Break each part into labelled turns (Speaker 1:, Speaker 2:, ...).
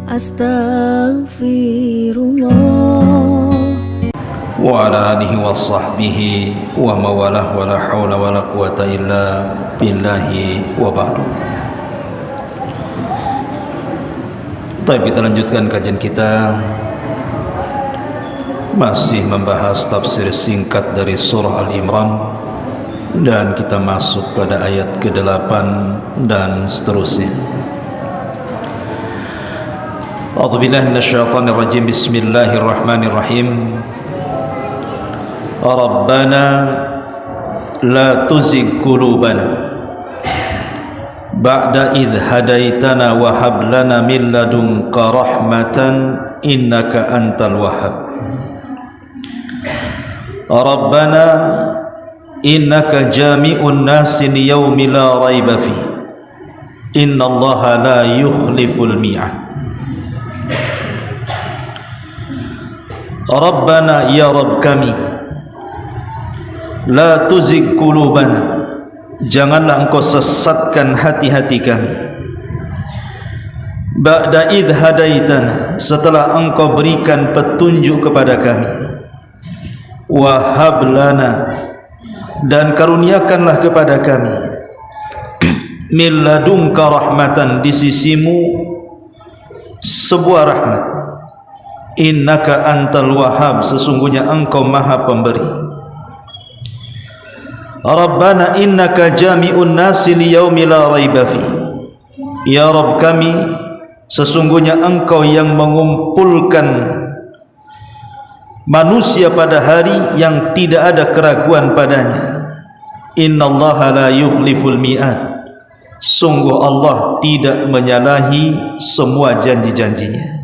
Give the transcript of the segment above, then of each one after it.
Speaker 1: Astaghfirullah.
Speaker 2: Wa ala alihi wa sahbihi wa mawalah wa la hawla wa la quwata illa billahi wa ba'du. Baik, kita lanjutkan kajian kita, masih membahas tafsir singkat dari surah Al-Imran, dan kita masuk pada ayat ke-8 dan seterusnya. A'udzubillahi minasyaitonir rajim. Bismillahirrahmanirrahim. Rabbana la tuzigh qulubana ba'da idh hadaitana wa hab lana min ladunka rahmatan innaka antal wahhab. Rabbana innaka jami'un nasi liyaumi la raiba fi innallaha la yukhliful mi'ad. Rabbana, ya Rabb kami, la tuzigh qulubana, janganlah engkau sesatkan hati-hati kami, ba'da idh hadaitana, setelah engkau berikan petunjuk kepada kami, wa hab lana, dan karuniakanlah kepada kami, min ladunka rahmatan, di sisimu sebuah rahmat, innaka antal wahhab, sesungguhnya engkau maha pemberi. Rabbana innaka jami'un nasi liyaumi la raiba fi, ya Rabb kami, sesungguhnya engkau yang mengumpulkan manusia pada hari yang tidak ada keraguan padanya. Innallaha la yukhliful mi'ad, sungguh Allah tidak menyalahi semua janji-janjinya.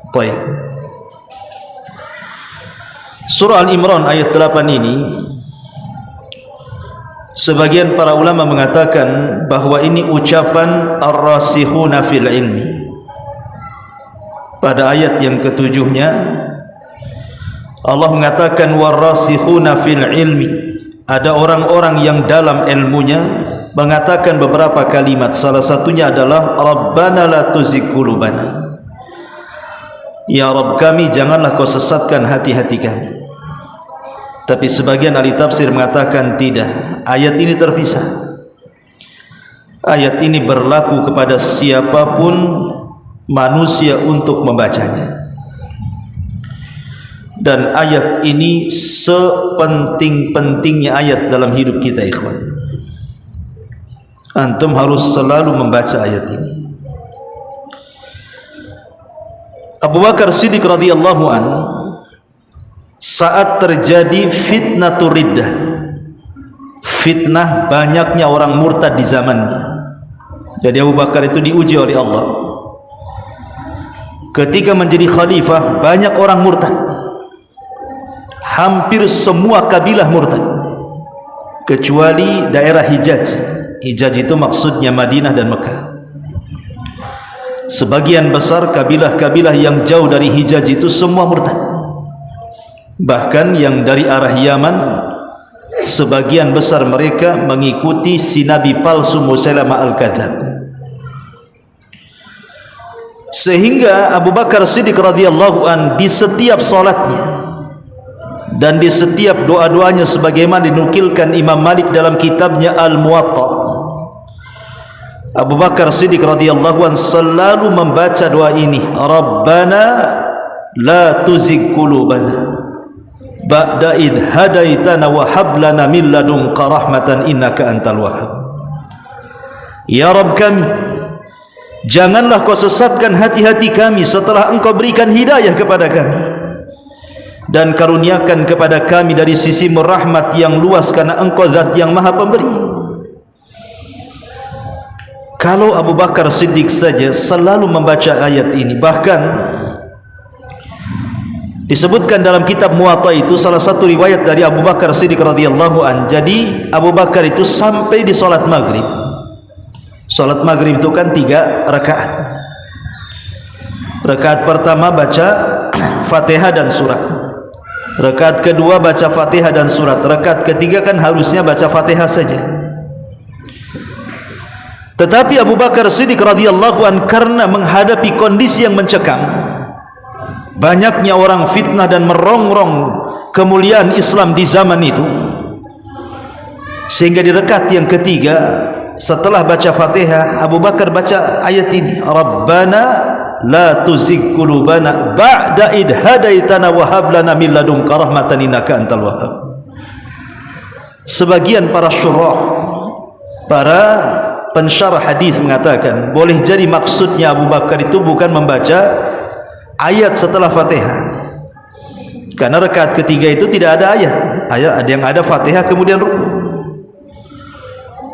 Speaker 2: Baik. Surah Al-Imran ayat 8 ini, sebagian para ulama mengatakan bahwa ini ucapan ar-rasikhuna fil ilmi. Pada ayat yang ketujuhnya Allah mengatakan war-rasikhuna fil ilmi, ada orang-orang yang dalam ilmunya mengatakan beberapa kalimat, salah satunya adalah Rabbana la tuzigh qulubana, ya Rabb kami, janganlah kau sesatkan hati-hati kami. Tapi sebagian ahli tafsir mengatakan tidak, ayat ini terpisah. Ayat ini berlaku kepada siapapun manusia untuk membacanya. Dan ayat ini sepenting-pentingnya ayat dalam hidup kita, ikhwan. Antum harus selalu membaca ayat ini. Abu Bakar Siddiq radhiyallahu an, saat terjadi fitnatur riddah, fitnah banyaknya orang murtad di zamannya. Jadi Abu Bakar itu diuji oleh Allah. Ketika menjadi khalifah, banyak orang murtad. Hampir semua kabilah murtad, kecuali daerah Hijaz. Hijaz itu maksudnya Madinah dan Mekah. Sebagian besar kabilah-kabilah yang jauh dari Hijaz itu semua murtad. Bahkan yang dari arah Yaman, sebagian besar mereka mengikuti si nabi palsu Musailamah al-Kadzab. Sehingga Abu Bakar Siddiq radhiyallahu an di setiap salatnya dan di setiap doa-doanya, sebagaimana dinukilkan Imam Malik dalam kitabnya Al-Muwatta, Abu Bakar Siddiq radhiyallahu an selalu membaca doa ini, Rabbana la tuzigh qulubana ba'da idh hadaitana wa hab lana min ladunka rahmatan innaka antal wahhab. Ya Rabb kami, janganlah kau sesatkan hati-hati kami setelah engkau berikan hidayah kepada kami, dan karuniakan kepada kami dari sisimu rahmat yang luas, karena engkau zat yang maha pemberi. Kalau Abu Bakar Siddiq saja selalu membaca ayat ini, bahkan disebutkan dalam kitab Muwatta itu salah satu riwayat dari Abu Bakar Siddiq radhiyallahu an. Jadi Abu Bakar itu sampai di salat maghrib. Salat maghrib itu kan 3 rakaat. Rakaat pertama baca Fatihah dan surat. Rakaat kedua baca Fatihah dan surat. Rakaat ketiga kan harusnya baca Fatihah saja. Tetapi Abu Bakar Siddiq radhiyallahu an karena menghadapi kondisi yang mencekam, banyaknya orang fitnah dan merongrong kemuliaan Islam di zaman itu, sehingga di rakaat yang ketiga setelah baca Fatihah, Abu Bakar baca ayat ini, Rabbana la tuzigh qulubana ba'da id hadaitana wa hab lana min ladunka rahmatan innaka antal wahhab. Sebagian para syurah, para pensyarah hadis mengatakan boleh jadi maksudnya Abu Bakar itu bukan membaca ayat setelah Fatihah, karena rakaat ketiga itu tidak ada ayat, ada yang ada Fatihah kemudian ruku.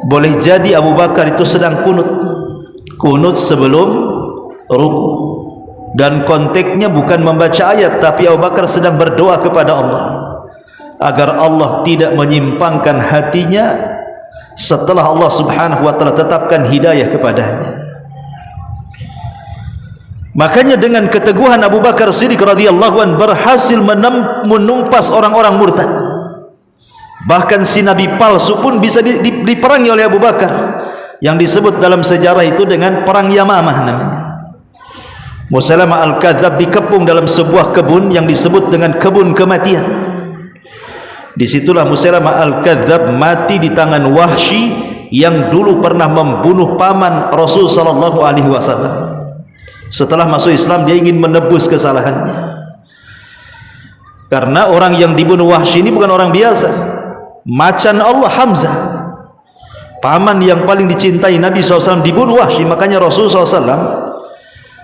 Speaker 2: Boleh jadi Abu Bakar itu sedang kunut sebelum ruku, dan konteksnya bukan membaca ayat, tapi Abu Bakar sedang berdoa kepada Allah agar Allah tidak menyimpangkan hatinya setelah Allah subhanahu wa ta'ala tetapkan hidayah kepadanya. Makanya dengan keteguhan Abu Bakar Siddiq radhiyallahu an berhasil menumpas orang-orang murtad. Bahkan si nabi palsu pun bisa diperangi oleh Abu Bakar, yang disebut dalam sejarah itu dengan perang Yamamah namanya. Musailamah al-Kadzab dikepung dalam sebuah kebun yang disebut dengan kebun kematian. Disitulah Musailamah al-Kadzab mati di tangan Wahsy yang dulu pernah membunuh paman Rasul sallallahu alaihi wasallam. Setelah masuk Islam dia ingin menebus kesalahannya, karena orang yang dibunuh Wahsy ini bukan orang biasa, macan Allah Hamzah, paman yang paling dicintai Nabi SAW dibunuh Wahsy. Makanya Rasul SAW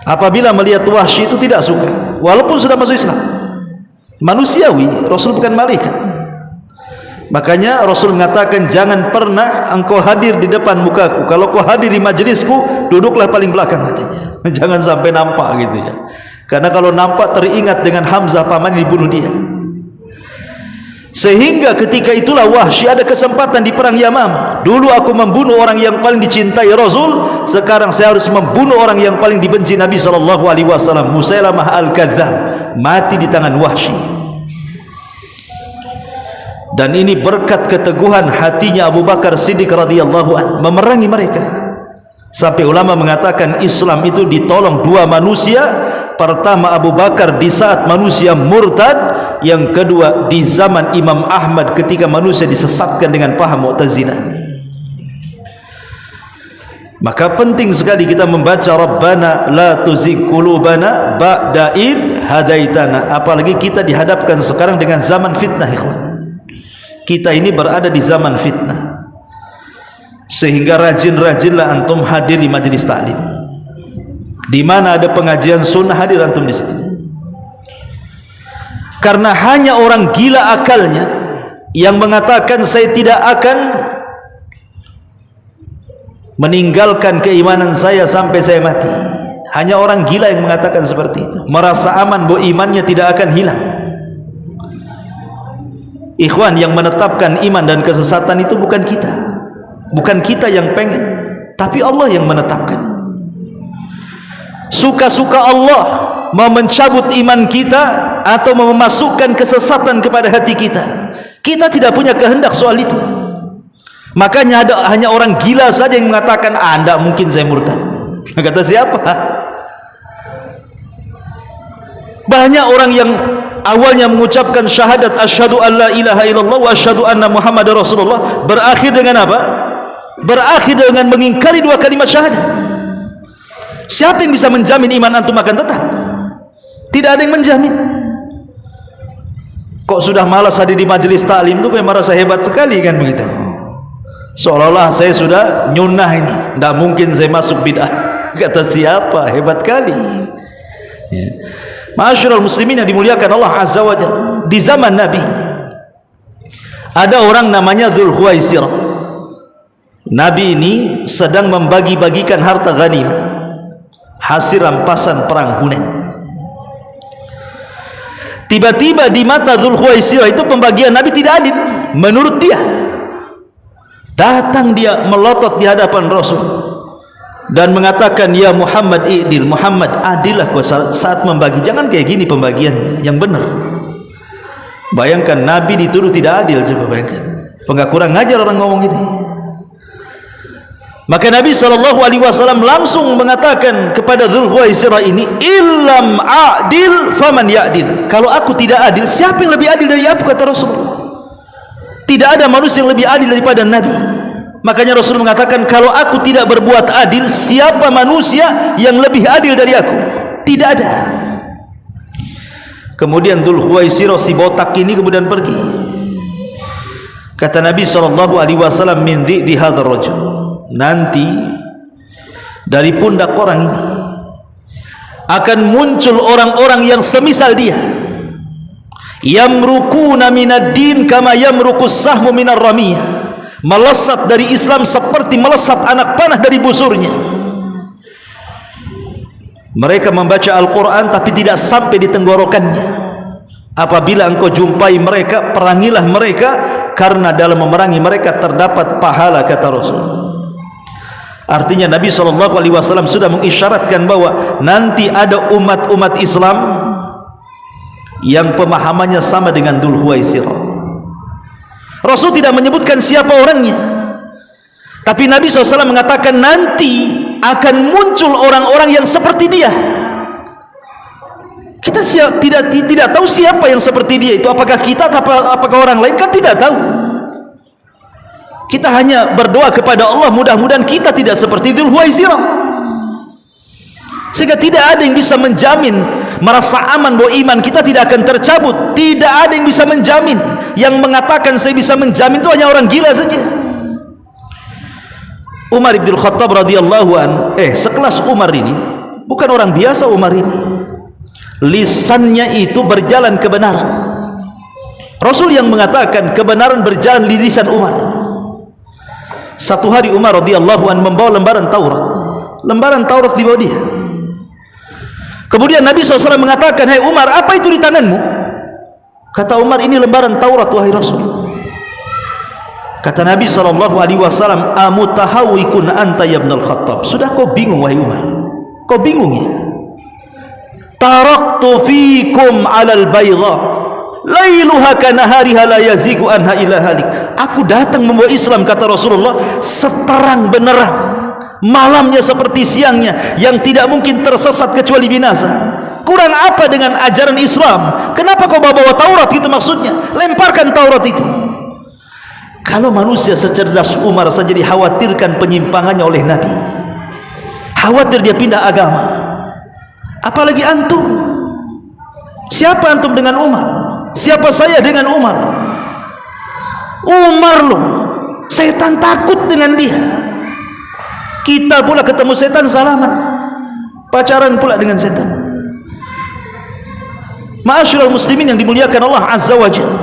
Speaker 2: apabila melihat Wahsy itu tidak suka, walaupun sudah masuk Islam. Manusiawi, Rasul bukan malaikat. Makanya Rasul mengatakan, jangan pernah engkau hadir di depan mukaku, kalau kau hadir di majelisku duduklah paling belakang katanya. Jangan sampai nampak gitu ya, karena kalau nampak teringat dengan Hamzah paman dibunuh dia. Sehingga ketika itulah Wahsy ada kesempatan di perang Yamamah. Dulu aku membunuh orang yang paling dicintai Rasul, sekarang saya harus membunuh orang yang paling dibenci Nabi SAW. Musailamah al-Kadzab mati di tangan Wahsy. Dan ini berkat keteguhan hatinya Abu Bakar Siddiq radhiyallahu an memerangi mereka. Sampai ulama mengatakan Islam itu ditolong dua manusia. Pertama Abu Bakar di saat manusia murtad, yang kedua di zaman Imam Ahmad ketika manusia disesatkan dengan paham Mu'tazilah. Maka penting sekali kita membaca Rabbana la tuzigh qulubana ba'da id hadaitana. Apalagi kita dihadapkan sekarang dengan zaman fitnah, ikhwan. Kita ini berada di zaman fitnah, sehingga rajin-rajinlah antum hadir di majelis taklim. Di mana ada pengajian sunnah, hadir antum di situ. Karena hanya orang gila akalnya yang mengatakan saya tidak akan meninggalkan keimanan saya sampai saya mati. Hanya orang gila yang mengatakan seperti itu, merasa aman bahwa imannya tidak akan hilang. Ikhwan, yang menetapkan iman dan kesesatan itu bukan kita, bukan kita yang pengen, tapi Allah yang menetapkan. Suka-suka Allah mau mencabut iman kita atau memasukkan kesesatan kepada hati kita. Kita tidak punya kehendak soal itu. Makanya hanya orang gila saja yang mengatakan, tidak mungkin saya murtad. Kata siapa? Banyak orang yang awalnya mengucapkan syahadat asyhadu an la ilaha illallah wa asyhadu anna muhammadar rasulullah, berakhir dengan apa? Berakhir dengan mengingkari dua kalimat syahadat. Siapa yang bisa menjamin iman antum akan tetap? Tidak ada yang menjamin. Kok sudah malas hadir di majelis taklim itu kayak merasa hebat sekali kan begitu, seolah-olah saya sudah nyunnah ini, tidak mungkin saya masuk bid'ah. Kata siapa? Hebat kali ya. Ma'asyiral muslimin yang dimuliakan Allah Azza wa Jalla, di zaman Nabi ada orang namanya Dzul Khuwaisirah. Nabi ini sedang membagi-bagikan harta ghanimah hasil rampasan perang Hunain. Tiba-tiba di mata Dzul Khuwaisirah itu pembagian Nabi tidak adil menurut dia. Datang dia melotot di hadapan Rasul dan mengatakan, ya Muhammad i'dil, Muhammad adillah kau saat membagi, jangan kayak gini pembagiannya, yang benar. Bayangkan Nabi dituduh tidak adil, coba bayangkan. Enggak kurang ngajar orang ngomong gitu. Maka Nabi SAW langsung mengatakan kepada Dzulkhuwaisirah ini, illam adil faman ya'dil. Kalau aku tidak adil, siapa yang lebih adil dari aku, kata Rasulullah. Tidak ada manusia yang lebih adil daripada Nabi. Makanya Rasul mengatakan, kalau aku tidak berbuat adil, siapa manusia yang lebih adil dari aku? Tidak ada. Kemudian Dzulkhuwaisirah si botak ini kemudian pergi. Kata Nabi SAW, min dhi'di hadzal rajul, nanti dari pundak orang ini akan muncul orang-orang yang semisal dia, yamrukuna minad din kama yamrukus sahmu minar ramiyah, melesat dari Islam seperti melesat anak panah dari busurnya. Mereka membaca Al-Quran tapi tidak sampai di tenggorokannya. Apabila engkau jumpai mereka, perangilah mereka, karena dalam memerangi mereka terdapat pahala, kata Rasul. Artinya Nabi SAW sudah mengisyaratkan bahwa nanti ada umat-umat Islam yang pemahamannya sama dengan Dzulkhuwaisirah. Rasul tidak menyebutkan siapa orangnya, tapi Nabi SAW mengatakan nanti akan muncul orang-orang yang seperti dia. Kita tidak tahu siapa yang seperti dia itu, apakah kita atau apakah orang lain, kan tidak tahu. Kita hanya berdoa kepada Allah, mudah-mudahan kita tidak seperti Dzulkhuwaisirah, sehingga tidak ada yang bisa menjamin, merasa aman bahwa iman kita tidak akan tercabut. Tidak ada yang bisa menjamin. Yang mengatakan saya bisa menjamin itu hanya orang gila saja. Umar bin Khattab radhiyallahu an, sekelas Umar ini, bukan orang biasa. Umar ini lisannya itu berjalan kebenaran. Rasul yang mengatakan kebenaran berjalan di lisan Umar. Satu hari Umar radhiyallahu an membawa lembaran Taurat. Lembaran Taurat di bawah dia. Kemudian Nabi SAW mengatakan, "Hai Umar, apa itu di tanganmu?" Kata Umar, "Ini lembaran Taurat, wahai Rasul." Kata Nabi SAW, "Amutahawikun anta ya ibnul Khattab." Sudah kau bingung, wahai Umar? Kau bingung ya? Taraktu fikum alal bayda lailuha kanahariha la yazigu anha ila halik. Aku datang membawa Islam, kata Rasulullah, seterang benerang, malamnya seperti siangnya, yang tidak mungkin tersesat kecuali binasa. Kurang apa dengan ajaran Islam? Kenapa kau bawa Taurat? Itu maksudnya, lemparkan Taurat itu. Kalau manusia secerdas Umar saja dikhawatirkan penyimpangannya oleh Nabi, khawatir dia pindah agama, apalagi antum. Siapa antum dengan Umar? Siapa saya dengan Umar? Umar loh, setan takut dengan dia. Kita pula ketemu setan salaman, pacaran pula dengan setan. Ma'asyiral muslimin yang dimuliakan Allah Azza wa Jalla.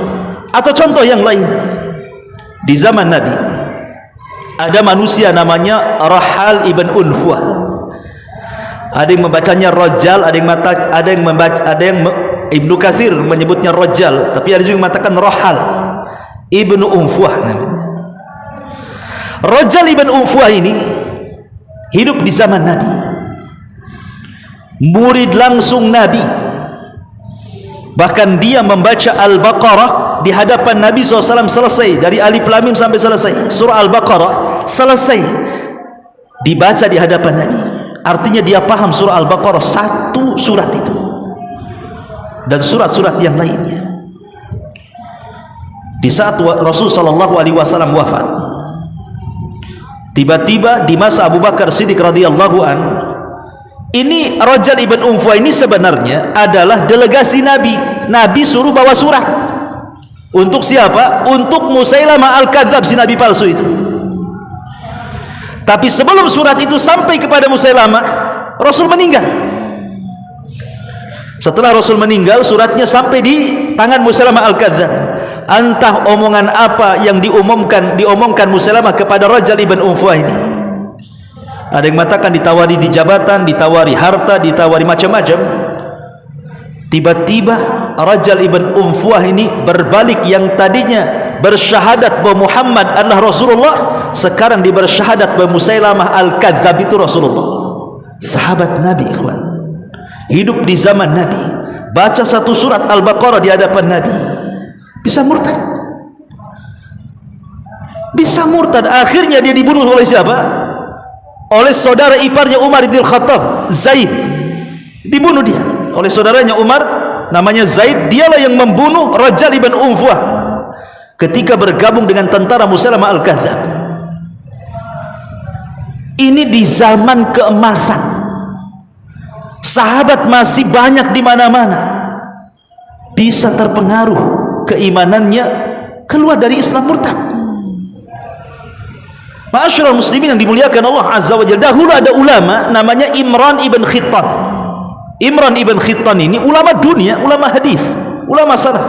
Speaker 2: Atau contoh yang lain, di zaman Nabi ada manusia namanya Rahal ibn Unfuah. Ada yang membacanya Rajal, ada yang membaca, Ibnu Katsir menyebutnya Rajal, tapi ada juga yang mengatakan Rahal ibn Unfuah namanya. Rajal ibn Unfuah ini hidup di zaman Nabi, murid langsung Nabi. Bahkan dia membaca Al-Baqarah di hadapan Nabi SAW selesai, dari Alif Lam Mim sampai selesai. Surah Al-Baqarah selesai dibaca di hadapan Nabi. Artinya dia paham surah Al-Baqarah, satu surat itu, dan surat-surat yang lainnya. Di saat Rasul SAW wafat, tiba-tiba di masa Abu Bakar Siddiq radhiyallahu an, ini Rajal ibn Unfuah ini sebenarnya adalah delegasi Nabi. Nabi suruh bawa surat. Untuk siapa? Untuk Musailamah al-Kadzab, si nabi palsu itu. Tapi sebelum surat itu sampai kepada Musailamah, Rasul meninggal. Setelah Rasul meninggal, suratnya sampai di tangan Musailamah al-Kadzab. Entah omongan apa yang diomongkan Musailamah kepada Rajal ibn Unfuah ini. Ada yang mengatakan ditawari di jabatan, ditawari harta, ditawari macam-macam. Tiba-tiba Rajal ibn Unfuah ini berbalik, yang tadinya bersyahadat bahwa Muhammad adalah Rasulullah, sekarang dia bersyahadat bahwa Musailamah al-Kadzab itu Rasulullah. Sahabat Nabi, ikhwan, hidup di zaman Nabi, baca satu surat Al-Baqarah di hadapan Nabi, bisa murtad. Bisa murtad. Akhirnya dia dibunuh oleh siapa? oleh saudara iparnya Umar bin Khattab, Zaid. Dibunuh dia oleh saudaranya Umar, namanya Zaid. Dialah yang membunuh Rajal ibn Unfuah ketika bergabung dengan tentara Musailamah al-Kadzdzab. Ini di zaman keemasan, sahabat masih banyak di mana-mana, bisa terpengaruh keimanannya, keluar dari Islam, murtad. Ma'asyiral muslimin yang dimuliakan Allah Azza wa Jalla, dahulu ada ulama namanya Imran ibn Khittan. Imran ibn Khittan ini ulama dunia, ulama hadis, ulama salaf.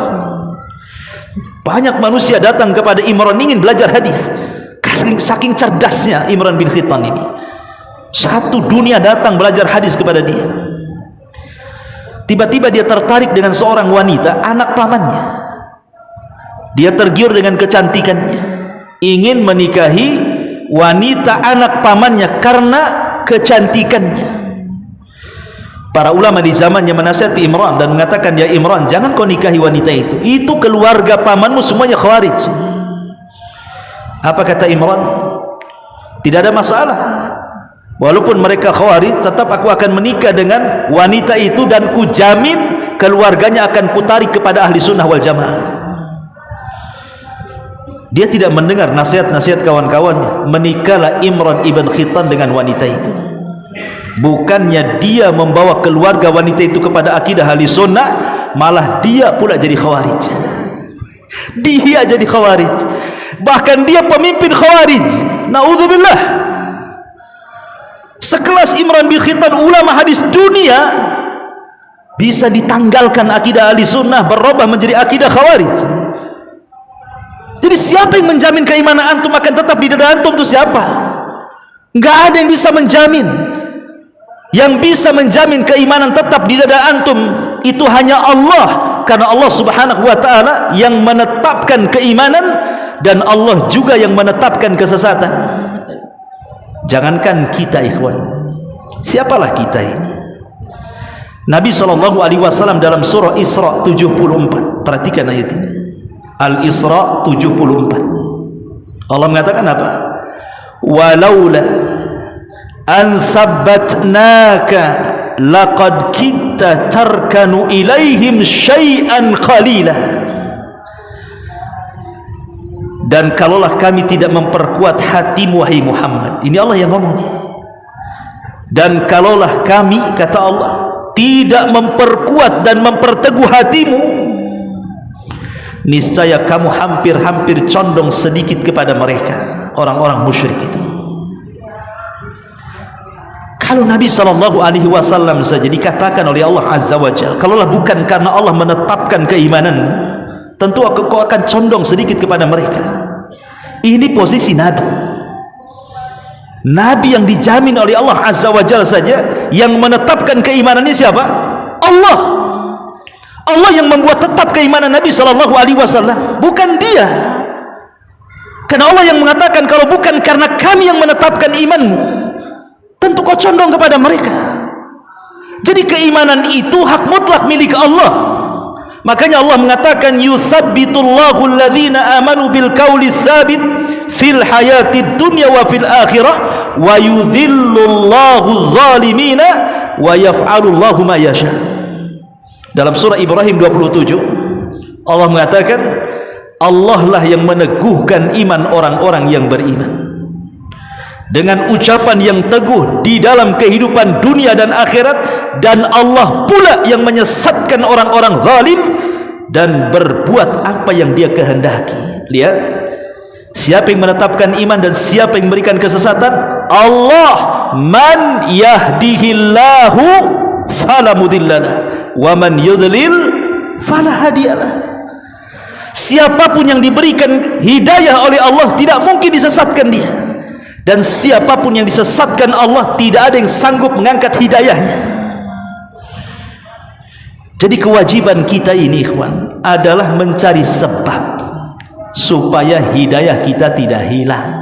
Speaker 2: Banyak manusia datang kepada Imran ingin belajar hadis. Saking cerdasnya Imran bin Khittan ini, satu dunia datang belajar hadis kepada dia. Tiba-tiba dia tertarik dengan seorang wanita, anak pamannya. Dia tergiur dengan kecantikannya, ingin menikahi wanita anak pamannya karena kecantikannya. Para ulama di zamannya menasihati Imran dan mengatakan, ya Imran, jangan kau nikahi wanita itu keluarga pamanmu semuanya khawarij. Apa kata Imran? Tidak ada masalah, walaupun mereka khawarij, tetap aku akan menikah dengan wanita itu dan kujamin keluarganya akan kutarik kepada ahli sunnah wal jamaah. Dia tidak mendengar nasihat-nasihat kawan-kawannya. Menikahlah Imran ibn Khittan dengan wanita itu. Bukannya dia membawa keluarga wanita itu kepada akidah ahli sunnah, malah dia pula jadi khawarij. Dia jadi khawarij, bahkan dia pemimpin khawarij. Na'udzubillah. Sekelas Imran bin Khittan, ulama hadis dunia, bisa ditanggalkan akidah ahli sunnah, berubah menjadi akidah khawarij. Jadi siapa yang menjamin keimanan antum akan tetap di dada antum? Itu siapa? Enggak ada yang bisa menjamin. Yang bisa menjamin keimanan tetap di dada antum itu hanya Allah, karena Allah subhanahu wa ta'ala yang menetapkan keimanan, dan Allah juga yang menetapkan kesesatan. Jangankan kita ikhwan, siapalah kita ini? Nabi SAW dalam surah Isra 74, perhatikan ayat ini, Al-Isra 74, Allah mengatakan apa? Walaula an thabbatnaka laqad kitta tarkanu ilaihim syai'an qalila. Dan kalaulah kami tidak memperkuat hatimu wahai Muhammad, ini Allah yang ngomong. Dan kalaulah kami, kata Allah, tidak memperkuat dan memperteguh hatimu, niscaya kamu hampir-hampir condong sedikit kepada mereka, orang-orang musyrik itu. Kalau Nabi SAW saja dikatakan oleh Allah Azza wa Jalla, kalaulah bukan karena Allah menetapkan keimananmu, tentu kau akan condong sedikit kepada mereka. Ini posisi Nabi, Nabi yang dijamin oleh Allah Azza wa Jalla saja. Yang menetapkan keimanannya siapa? Allah. Allah yang membuat tetap keimanan Nabi SAW, bukan dia. Karena Allah yang mengatakan, kalau bukan karena kami yang menetapkan imanmu, tentu kau condong kepada mereka. Jadi keimanan itu hak mutlak milik Allah. Makanya Allah mengatakan, yutsabbitullahu alladhina amanu bil qawli tsabit fil hayatid dunya wa fil akhirah wa yudhillullahu adh-dhalimina wa yaf'alullahu ma yasha. Dalam surah Ibrahim 27, Allah mengatakan, Allah lah yang meneguhkan iman orang-orang yang beriman dengan ucapan yang teguh di dalam kehidupan dunia dan akhirat, dan Allah pula yang menyesatkan orang-orang zalim dan berbuat apa yang dia kehendaki. Lihat, siapa yang menetapkan iman dan siapa yang memberikan kesesatan? Allah. Man yahdihillahu fala mudhillalah wa man yudlil fala hadiyalah. Siapapun yang diberikan hidayah oleh Allah, tidak mungkin disesatkan dia. Dan siapapun yang disesatkan Allah, tidak ada yang sanggup mengangkat hidayahnya. Jadi kewajiban kita ini ikhwan adalah mencari sebab supaya hidayah kita tidak hilang.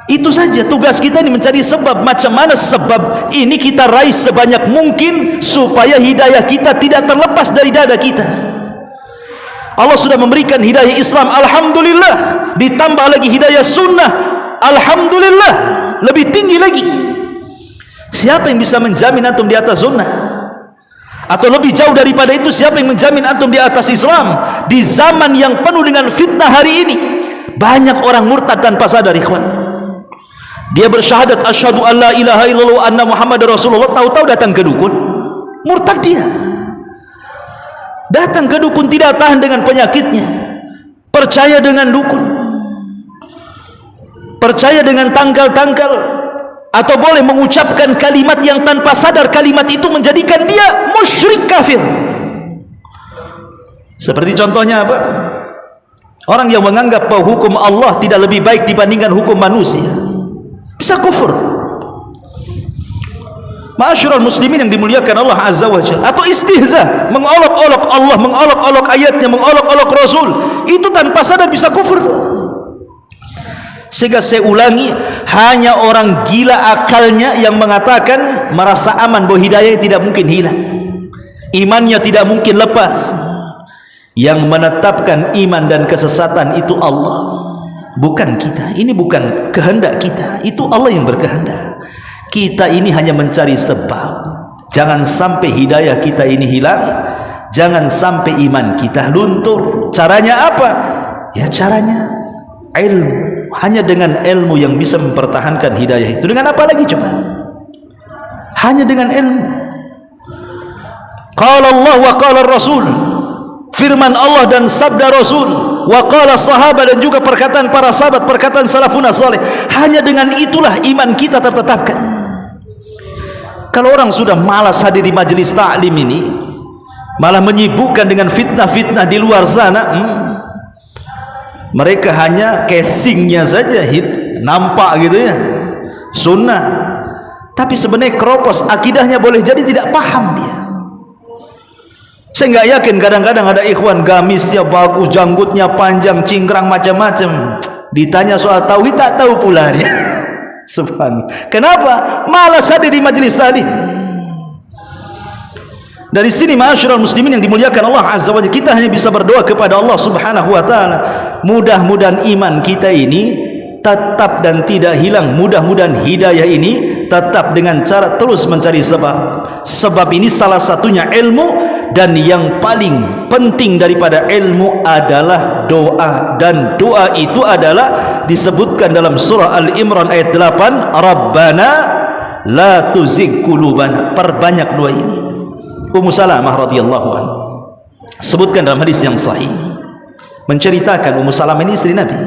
Speaker 2: Itu saja tugas kita ini, mencari sebab. Macam mana sebab ini kita raih sebanyak mungkin supaya hidayah kita tidak terlepas dari dada kita. Allah sudah memberikan hidayah Islam, alhamdulillah, ditambah lagi hidayah sunnah, alhamdulillah. lebih tinggi lagi. Siapa yang bisa menjamin antum di atas sunnah? Atau lebih jauh daripada itu, siapa yang menjamin antum di atas Islam? Di zaman yang penuh dengan fitnah hari ini, banyak orang murtad tanpa sadar, ikhwan. Dia bersyahadat asyhadu an la ilaha illallah wa anna muhammadar rasulullah, tahu-tahu datang ke dukun, murtad dia. Datang ke dukun, tidak tahan dengan penyakitnya, percaya dengan dukun, percaya dengan tanggal-tanggal, atau boleh mengucapkan kalimat yang tanpa sadar kalimat itu menjadikan dia musyrik kafir. Seperti contohnya apa? Orang yang menganggap bahwa hukum Allah tidak lebih baik dibandingkan hukum manusia, bisa kufur. Ma'asyiral muslimin yang dimuliakan Allah Azza wa Jalla. Atau istihza, mengolok-olok Allah, mengolok-olok ayatnya, mengolok-olok Rasul, itu tanpa sadar bisa kufur. Sehingga saya ulangi, hanya orang gila akalnya yang mengatakan merasa aman bahwa hidayah tidak mungkin hilang, imannya tidak mungkin lepas. Yang menetapkan iman dan kesesatan itu Allah, bukan kita. Ini bukan kehendak kita, itu Allah yang berkehendak. Kita ini hanya mencari sebab. Jangan sampai hidayah kita ini hilang, jangan sampai iman kita luntur. Caranya apa? Ya caranya ilmu. Hanya dengan ilmu yang bisa mempertahankan hidayah itu. Dengan apa lagi coba? Hanya dengan ilmu. Qala Allah wa qala Rasul, firman Allah dan sabda Rasul, wa qala sahabat, dan juga perkataan para sahabat, perkataan salafun saleh. Hanya dengan itulah iman kita tertetapkan. Kalau orang sudah malas hadir di majelis ta'lim ini, malah menyibukkan dengan fitnah-fitnah di luar sana, mereka hanya casingnya saja nampak gitu ya, sunnah, tapi sebenarnya keropos akidahnya, boleh jadi tidak paham dia. Saya nggak yakin kadang-kadang ada ikhwan gamisnya bagus, janggutnya panjang, cingkrang macam-macam, ditanya soal tauhid tak tahu pula dia. Subhanallah. Kenapa? Malas hadir di majelis tadi. Dari sini ma'asyiral muslimin yang dimuliakan Allah Azza wa Jalla, kita hanya bisa berdoa kepada Allah Subhanahu wa taala, mudah-mudahan iman kita ini tetap dan tidak hilang. Mudah-mudahan hidayah ini tetap dengan cara terus mencari sebab. Sebab ini salah satunya ilmu, dan yang paling penting daripada ilmu adalah doa, dan doa itu adalah disebutkan dalam surah Al-Imran ayat 8, Rabbana la tuzigh qulubana. Perbanyak doa ini. Ummu Salamah radhiyallahu anha sebutkan dalam hadis yang sahih, menceritakan Ummu Salamah ini istri Nabi.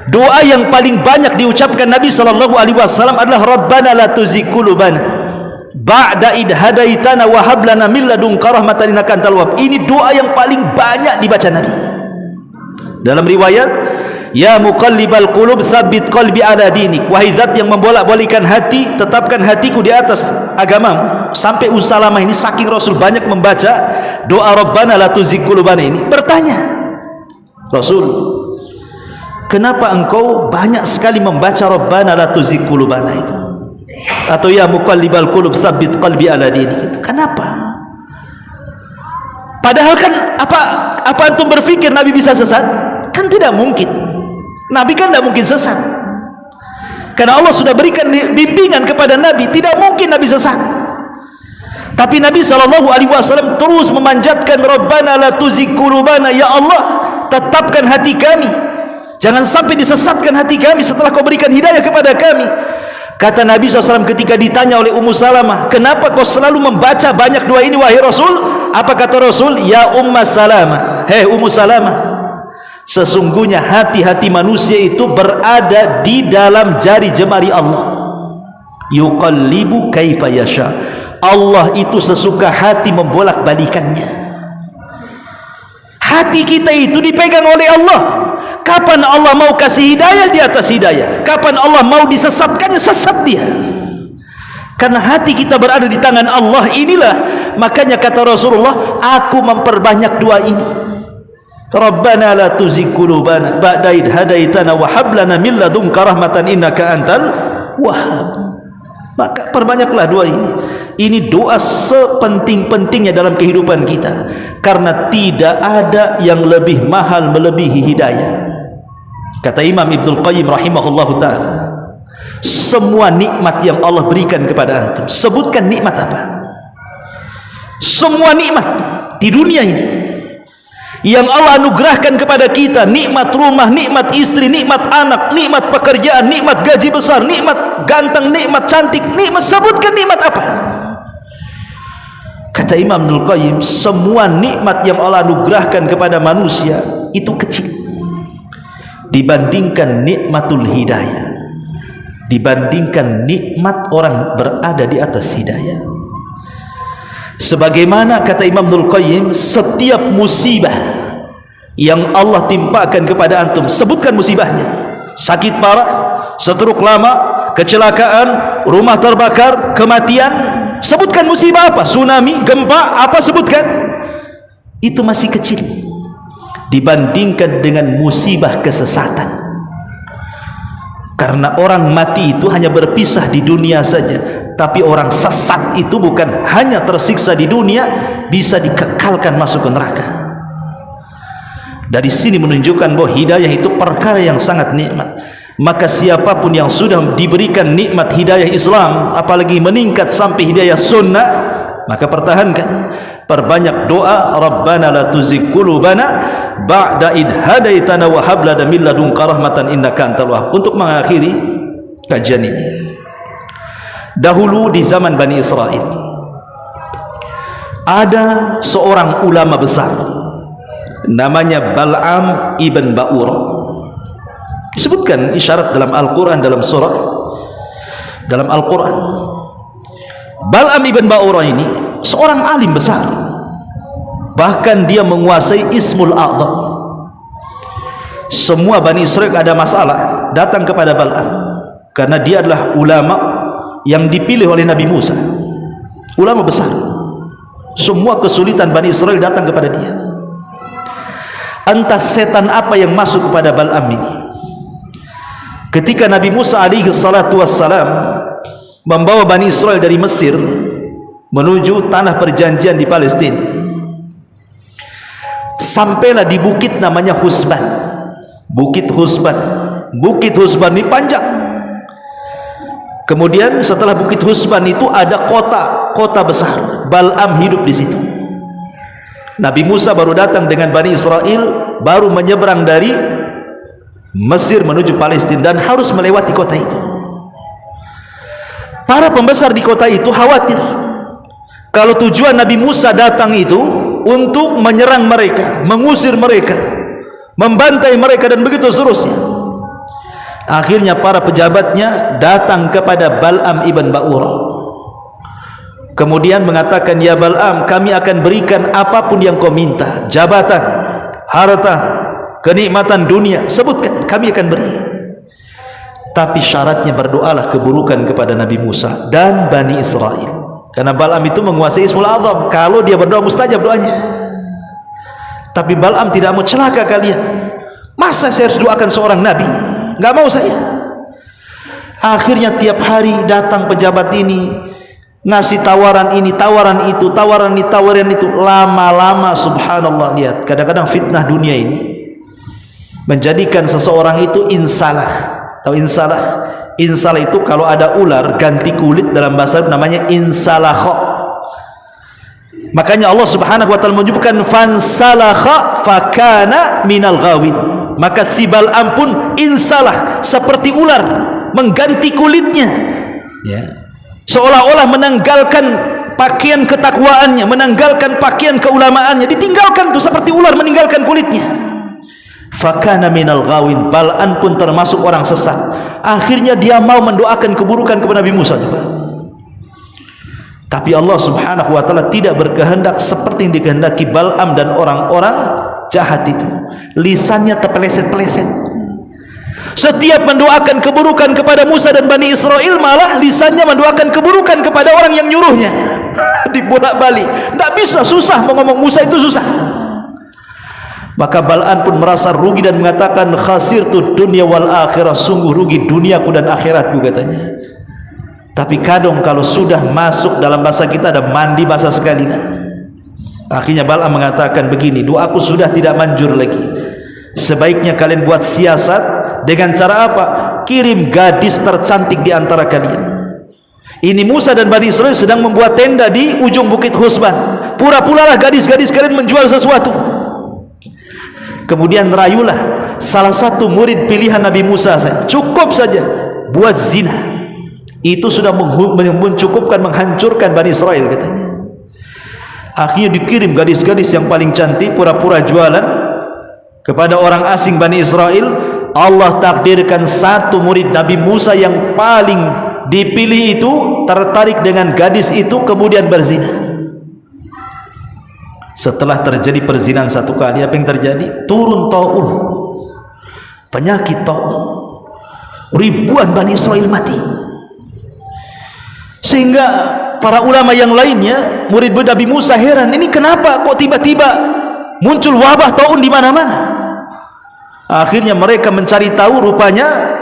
Speaker 2: Doa yang paling banyak diucapkan Nabi sallallahu alaihi wasallam adalah Rabbana la tuzigh qulubana ba'da id hadaitana wa hab lana min ladunka rahmatan innaka antal wahhab. Ini doa yang paling banyak dibaca Nabi. Dalam riwayat, ya muqallibal qulub tsabbit qalbi ala dinik, wahai zat yang membolak-balikan hati, tetapkan hatiku di atas agamamu. Sampai Salamah ini saking Rasul banyak membaca doa Rabbana la tuzigh qulubana ini, bertanya, Rasul, kenapa engkau banyak sekali membaca Rabbana la tuzigh qulubana itu, atau ya muqallibal qulub tsabbit qalbi ala dinik itu? Kenapa? Padahal kan apa antum berpikir Nabi bisa sesat? Kan tidak mungkin. Nabi kan tidak mungkin sesat, karena Allah sudah berikan bimbingan kepada Nabi, tidak mungkin Nabi sesat. Tapi Nabi SAW terus memanjatkan Rabbana la tuzigh qulubana, ya Allah tetapkan hati kami, jangan sampai disesatkan hati kami setelah kau berikan hidayah kepada kami. Kata Nabi SAW ketika ditanya oleh Ummu Salamah, kenapa kau selalu membaca banyak doa ini wahai Rasul? Apa kata Rasul? Ya Ummu Salamah, hei Ummu Salamah, sesungguhnya hati-hati manusia itu berada di dalam jari jemari Allah. Yuqallibu kaifa yasha. Allah itu sesuka hati membolak-balikannya. Hati kita itu dipegang oleh Allah. Kapan Allah mau kasih hidayah, di atas hidayah. Kapan Allah mau disesatkannya, sesat dia. Karena hati kita berada di tangan Allah. Inilah makanya kata Rasulullah, aku memperbanyak doa ini. Rabbana la tuzigh qulubana ba'da id hadaitana wa hab lana min ladunka rahmatan innaka antal wahhab. Maka perbanyaklah doa ini. Ini doa sepenting-pentingnya dalam kehidupan kita, karena tidak ada yang lebih mahal melebihi hidayah. Kata Imam Ibnul Qayyim rahimahullahu ta'ala, semua nikmat yang Allah berikan kepada antum. Sebutkan nikmat apa? Semua nikmat di dunia ini yang Allah anugerahkan kepada kita, nikmat rumah, nikmat istri, nikmat anak, nikmat pekerjaan, nikmat gaji besar, nikmat ganteng, nikmat cantik, nikmat, sebutkan nikmat apa? Kata Imam Ibnul Qayyim, semua nikmat yang Allah anugerahkan kepada manusia itu kecil dibandingkan nikmatul hidayah, dibandingkan nikmat orang berada di atas hidayah. Sebagaimana kata Imam Ibnul Qayyim, setiap musibah yang Allah timpakan kepada antum, sebutkan musibahnya. Sakit parah, stroke lama, kecelakaan, rumah terbakar, kematian, sebutkan musibah apa? Tsunami, gempa, apa, sebutkan. Itu masih kecil dibandingkan dengan musibah kesesatan. Karena orang mati itu hanya berpisah di dunia saja, tapi orang sesat itu bukan hanya tersiksa di dunia, bisa dikekalkan masuk ke neraka. Dari sini menunjukkan bahwa hidayah itu perkara yang sangat nikmat. Maka siapapun yang sudah diberikan nikmat hidayah Islam, apalagi meningkat sampai hidayah sunnah, maka pertahankan, perbanyak doa, Rabbana la tuzigh qulubana ba'da id hadaitana wa hab lana min ladunka rahmatan innaka antal wahhab. Untuk mengakhiri kajian ini, dahulu di zaman Bani Israel ada seorang ulama besar namanya Bal'am ibn Ba'ura. Disebutkan isyarat dalam Al-Quran, dalam surah, dalam Al-Quran. Bal'am ibn Ba'ura ini seorang alim besar, bahkan dia menguasai Ismul A'zam. Semua Bani Israel ada masalah datang kepada Bal'am, karena dia adalah ulama yang dipilih oleh Nabi Musa, ulama besar. Semua kesulitan Bani Israel datang kepada dia. Entah setan apa yang masuk kepada Bal'am ini. Ketika Nabi Musa alaihi salatu wassalam membawa Bani Israel dari Mesir menuju tanah perjanjian di Palestina, sampailah di bukit namanya Husban. Bukit Husban. Bukit Husban ini panjang. Kemudian setelah Bukit Husban itu ada kota besar. Bal'am hidup di situ. Nabi Musa baru datang dengan Bani Israel, baru menyeberang dari Mesir menuju Palestina dan harus melewati kota itu. Para pembesar di kota itu khawatir kalau tujuan Nabi Musa datang itu untuk menyerang mereka, mengusir mereka, membantai mereka dan begitu seterusnya. Akhirnya para pejabatnya datang kepada Bal'am ibn Ba'ura, kemudian mengatakan, ya Bal'am, kami akan berikan apapun yang kau minta, jabatan, harta, kenikmatan dunia, sebutkan, kami akan beri. Tapi syaratnya berdoalah keburukan kepada Nabi Musa dan Bani Israel. Karena Bal'am itu menguasai Ismul A'zam, kalau dia berdoa mustajab doanya. Tapi Bal'am tidak mau, celaka kalian, masa saya harus doakan seorang nabi? Enggak mau saya. Akhirnya tiap hari datang pejabat ini, ngasih tawaran ini, tawaran itu, tawaran ini, tawaran itu. Lama-lama subhanallah, lihat, kadang-kadang fitnah dunia ini menjadikan seseorang itu insalah. Tahu insalah? Insalah itu kalau ada ular ganti kulit, dalam bahasa namanya insalakha. Makanya Allah Subhanahu wa taala menyebutkan fansalakha fakana minal ghawin. Maka si Bal'am pun insalah, seperti ular, mengganti kulitnya, ya, seolah-olah menanggalkan pakaian ketakwaannya, menanggalkan pakaian keulamaannya, ditinggalkan tuh seperti ular meninggalkan kulitnya. Fakana minal ghawin. Bal'am pun termasuk orang sesat. Akhirnya dia mau mendoakan keburukan kepada Nabi Musa juga. Tapi Allah Subhanahu wa taala tidak berkehendak seperti yang dikehendaki Bal'am dan orang-orang jahat itu. Lisannya terpeleset-peleset. Setiap mendoakan keburukan kepada Musa dan Bani Israel, malah lisannya mendoakan keburukan kepada orang yang nyuruhnya. Dibolak-balik. Tidak bisa, susah mau ngomong Musa itu susah. Maka Bal'am pun merasa rugi dan mengatakan, khasirtu dunya wal akhirah, sungguh rugi duniaku dan akhiratku, katanya. Tapi kadang kalau sudah masuk, dalam bahasa kita ada mandi basah sekali lah. Akhirnya Bal'am mengatakan begini, doaku sudah tidak manjur lagi. Sebaiknya kalian buat siasat. Dengan cara apa? kirim gadis tercantik di antara kalian. Ini Musa dan Bani Israel sedang membuat tenda di ujung bukit Husban. Pura-puralah gadis-gadis kalian menjual sesuatu. Kemudian rayulah salah satu murid pilihan Nabi Musa saja, cukup saja buat zina. Itu sudah mencukupkan menghancurkan Bani Israel katanya. Akhirnya dikirim gadis-gadis yang paling cantik pura-pura jualan kepada orang asing Bani Israel. Allah takdirkan satu murid Nabi Musa yang paling dipilih itu tertarik dengan gadis itu, kemudian berzina. Setelah terjadi perzinahan satu kali, apa yang terjadi? Turun taun, penyakit taun, ribuan Bani Israel mati. Sehingga para ulama yang lainnya, murid Nabi Musa, heran, ini kenapa kok tiba-tiba muncul wabah taun di mana-mana? Akhirnya mereka mencari tahu, rupanya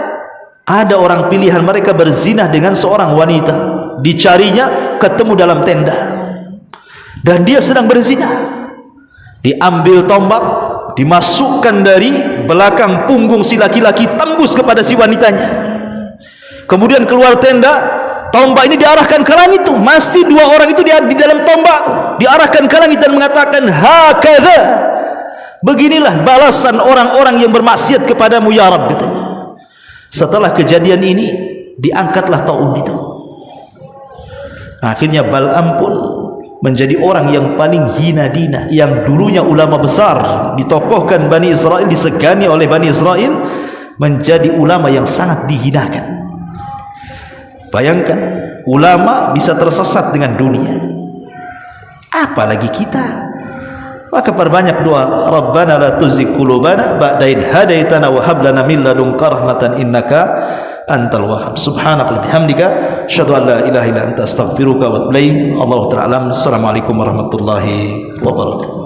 Speaker 2: ada orang pilihan mereka berzina dengan seorang wanita. Dicarinya, ketemu dalam tenda, dan dia sedang berzina. Diambil tombak, dimasukkan dari belakang punggung si laki-laki, tembus kepada si wanitanya. Kemudian keluar tenda, tombak ini diarahkan ke langit tuh. Masih dua orang itu di dalam tombak tuh, diarahkan ke langit dan mengatakan, hakadha, beginilah balasan orang-orang yang bermaksiat kepadamu ya Rabb, katanya. Setelah kejadian ini, diangkatlah taun itu. Akhirnya Bal'am pun menjadi orang yang paling hina dina, yang dulunya ulama besar, ditokohkan Bani Israel, disegani oleh Bani Israel, menjadi ulama yang sangat dihinakan. Bayangkan, ulama bisa tersesat dengan dunia, apalagi kita. Maka perbanyak doa, Rabbana la tuzigh qulubana ba'da idh hadaitana wa hab lana min ladunka rahmatan innaka antal wahhab. Subhanaka wa bihamdika asyhadu an la ilaha illa anta astaghfiruka wa atubu ilaik. Allahu ta'ala alam. Assalamualaikum warahmatullahi wabarakatuh.